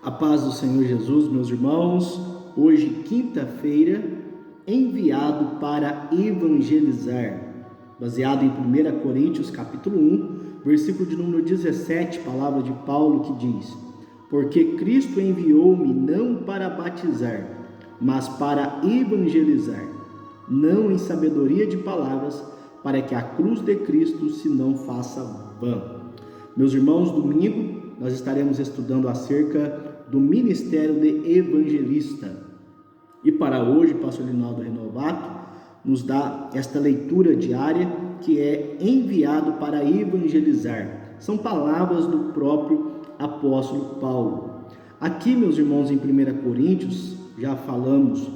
A paz do Senhor Jesus, meus irmãos. Hoje, quinta-feira, enviado para evangelizar, baseado em 1 Coríntios capítulo 1, versículo de número 17, palavra de Paulo que diz: porque Cristo enviou-me não para batizar, mas para evangelizar, não em sabedoria de palavras, para que a cruz de Cristo se não faça vã. Meus irmãos, domingo nós estaremos estudando acerca do ministério de evangelista. E para hoje, o pastor Linaldo Renovato nos dá esta leitura diária que é enviado para evangelizar. São palavras do próprio apóstolo Paulo. Aqui, meus irmãos, em 1 Coríntios, já falamos,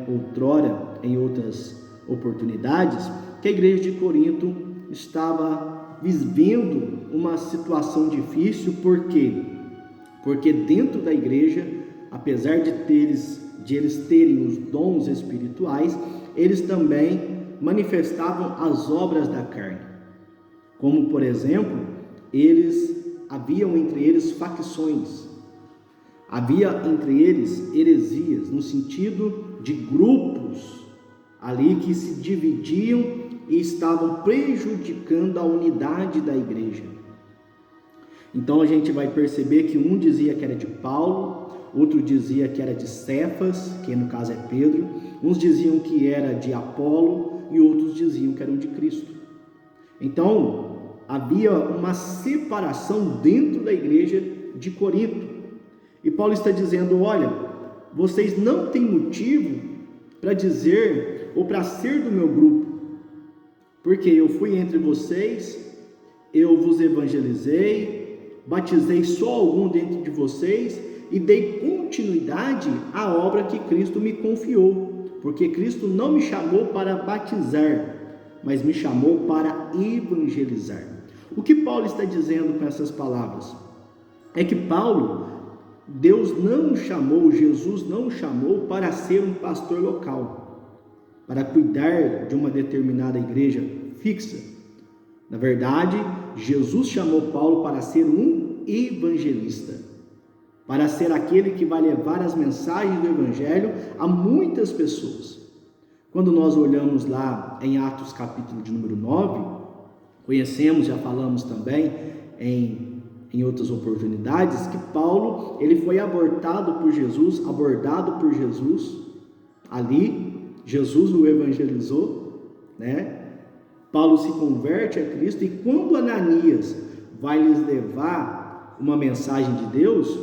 outrora, em outras oportunidades, que a igreja de Corinto estava vivendo uma situação difícil. Por quê? Porque dentro da igreja, apesar de eles terem os dons espirituais, eles também manifestavam as obras da carne. Como, por exemplo, haviam entre eles facções, havia entre eles heresias, no sentido de grupos ali que se dividiam e estavam prejudicando a unidade da igreja. Então a gente vai perceber que um dizia que era de Paulo, outro dizia que era de Cefas, que no caso é Pedro, uns diziam que era de Apolo e outros diziam que eram de Cristo. Então havia uma separação dentro da igreja de Corinto. E Paulo está dizendo: olha, vocês não têm motivo para dizer ou para ser do meu grupo, porque eu fui entre vocês, eu vos evangelizei, batizei só algum dentro de vocês e dei continuidade à obra que Cristo me confiou, porque Cristo não me chamou para batizar, mas me chamou para evangelizar. O que Paulo está dizendo com essas palavras? É que Deus não o chamou, Jesus não o chamou para ser um pastor local, para cuidar de uma determinada igreja fixa. Na verdade, Jesus chamou Paulo para ser um evangelista, para ser aquele que vai levar as mensagens do evangelho a muitas pessoas. Quando nós olhamos lá em Atos capítulo de número 9, conhecemos, já falamos também em outras oportunidades, que Paulo ele foi abordado por Jesus, ali, Jesus o evangelizou, Paulo se converte a Cristo, e quando Ananias vai lhes levar uma mensagem de Deus,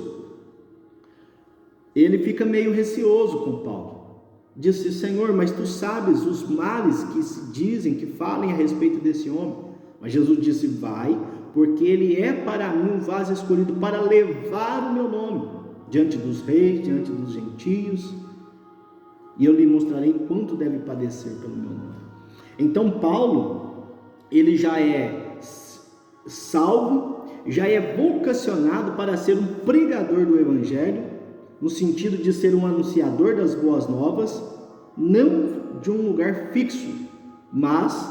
ele fica meio receoso com Paulo. Disse: Senhor, mas tu sabes os males que se dizem, que falem a respeito desse homem. Mas Jesus disse: vai, porque ele é para mim um vaso escolhido para levar o meu nome diante dos reis, diante dos gentios, e eu lhe mostrarei quanto deve padecer pelo meu nome. Então Paulo, ele já é salvo, já é vocacionado para ser um pregador do evangelho, no sentido de ser um anunciador das boas novas, não de um lugar fixo, mas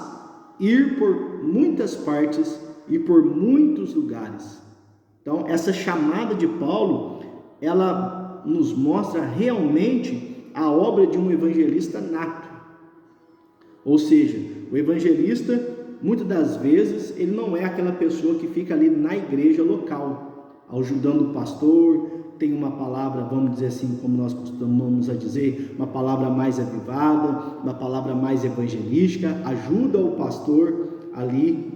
ir por muitas partes e por muitos lugares. Então essa chamada de Paulo, ela nos mostra realmente a obra de um evangelista nato. Ou seja, o evangelista, muitas das vezes, ele não é aquela pessoa que fica ali na igreja local, ajudando o pastor, tem uma palavra, vamos dizer assim, como nós costumamos a dizer, uma palavra mais avivada, uma palavra mais evangelística, ajuda o pastor ali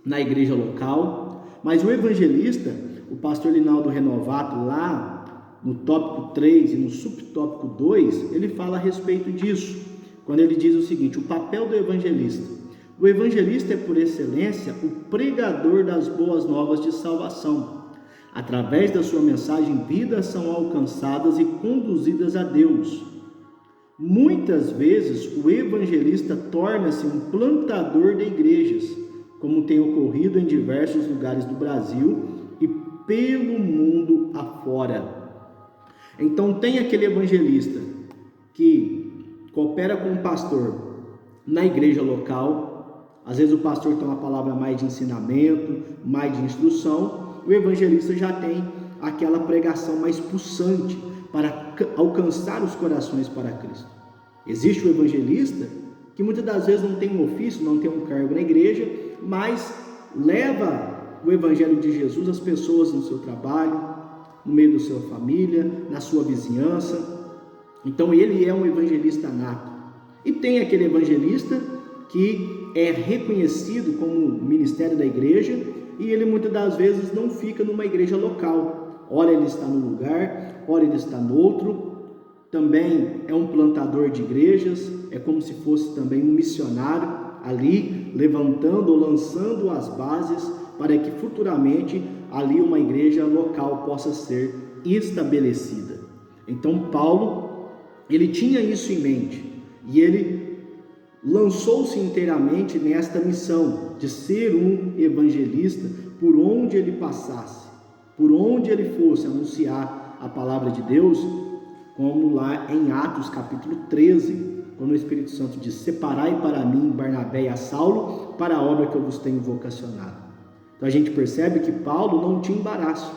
na igreja local. Mas o evangelista, o pastor Linaldo Renovato, lá no tópico 3 e no subtópico 2, ele fala a respeito disso, quando ele diz o seguinte: o papel do evangelista. O evangelista é, por excelência, o pregador das boas novas de salvação. Através da sua mensagem, vidas são alcançadas e conduzidas a Deus. Muitas vezes, o evangelista torna-se um plantador de igrejas, como tem ocorrido em diversos lugares do Brasil e pelo mundo afora. Então tem aquele evangelista que coopera com o pastor na igreja local. Às vezes o pastor tem uma palavra mais de ensinamento, mais de instrução. O evangelista já tem aquela pregação mais pulsante para alcançar os corações para Cristo. Existe o evangelista que muitas das vezes não tem um ofício, não tem um cargo na igreja, mas leva o evangelho de Jesus às pessoas no seu trabalho, no meio da sua família, na sua vizinhança. Então ele é um evangelista nato. E tem aquele evangelista que é reconhecido como ministério da igreja e ele muitas das vezes não fica numa igreja local. Ora ele está num lugar, ora ele está no outro. Também é um plantador de igrejas, é como se fosse também um missionário ali, levantando ou lançando as bases para que futuramente ali uma igreja local possa ser estabelecida. Então Paulo, ele tinha isso em mente e ele lançou-se inteiramente nesta missão de ser um evangelista por onde ele passasse, por onde ele fosse anunciar a palavra de Deus, como lá em Atos capítulo 13, quando o Espírito Santo diz: separai para mim Barnabé e a Saulo para a obra que eu vos tenho vocacionado. Então a gente percebe que Paulo não tinha embaraço.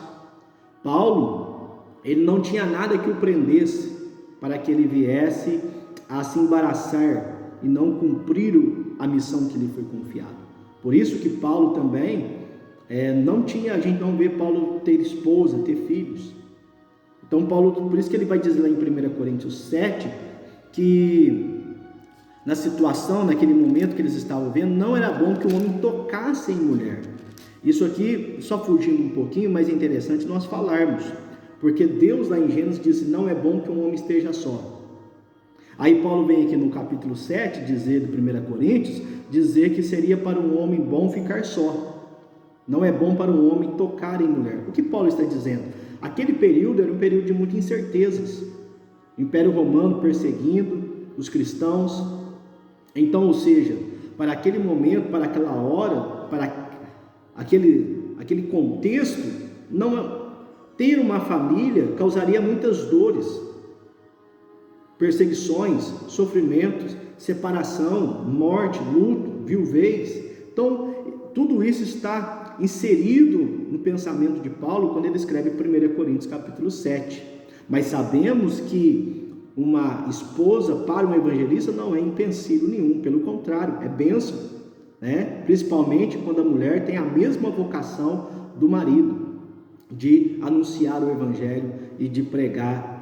Paulo, ele não tinha nada que o prendesse para que ele viesse a se embaraçar e não cumprir a missão que lhe foi confiada. Por isso que Paulo também a gente não vê Paulo ter esposa, ter filhos. Então Paulo, por isso que ele vai dizer lá em 1 Coríntios 7, que na situação, naquele momento que eles estavam vendo, não era bom que o homem tocasse em mulher. Isso aqui, só fugindo um pouquinho, mas é interessante nós falarmos, porque Deus lá em Gênesis disse: não é bom que um homem esteja só. Aí Paulo vem aqui no capítulo 7, dizer de 1 Coríntios, dizer que seria para um homem bom ficar só. Não é bom para um homem tocar em mulher. O que Paulo está dizendo? Aquele período era um período de muitas incertezas. O Império Romano perseguindo os cristãos. Então, ou seja, para aquele momento, para aquela hora, para aquele contexto, não ter uma família causaria muitas dores, perseguições, sofrimentos, separação, morte, luto, viuvez. Então, tudo isso está inserido no pensamento de Paulo quando ele escreve 1 Coríntios capítulo 7. Mas sabemos que uma esposa para um evangelista não é empecilho nenhum, pelo contrário, é bênção, né? Principalmente quando a mulher tem a mesma vocação do marido, de anunciar o evangelho e de pregar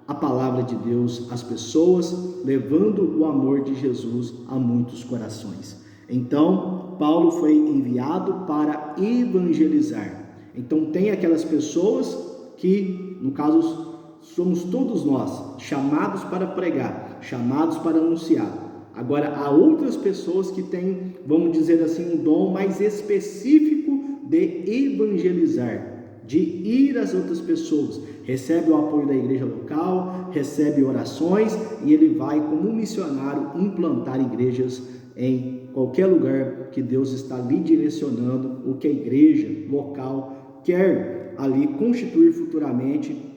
a palavra de Deus às pessoas, levando o amor de Jesus a muitos corações. Então, Paulo foi enviado para evangelizar. Então, tem aquelas pessoas que, no caso, somos todos nós, chamados para pregar, chamados para anunciar. Agora, há outras pessoas que têm, vamos dizer assim, um dom mais específico de evangelizar, de ir às outras pessoas. Recebe o apoio da igreja local, recebe orações e ele vai, como um missionário, implantar igrejas em qualquer lugar que Deus está lhe direcionando, ou que a igreja local quer ali constituir futuramente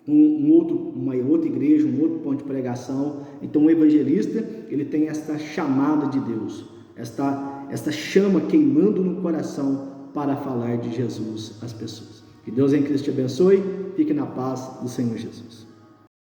uma outra igreja, um outro ponto de pregação. Então o evangelista, ele tem esta chamada de Deus, esta chama queimando no coração para falar de Jesus às pessoas. Que Deus em Cristo te abençoe, fique na paz do Senhor Jesus.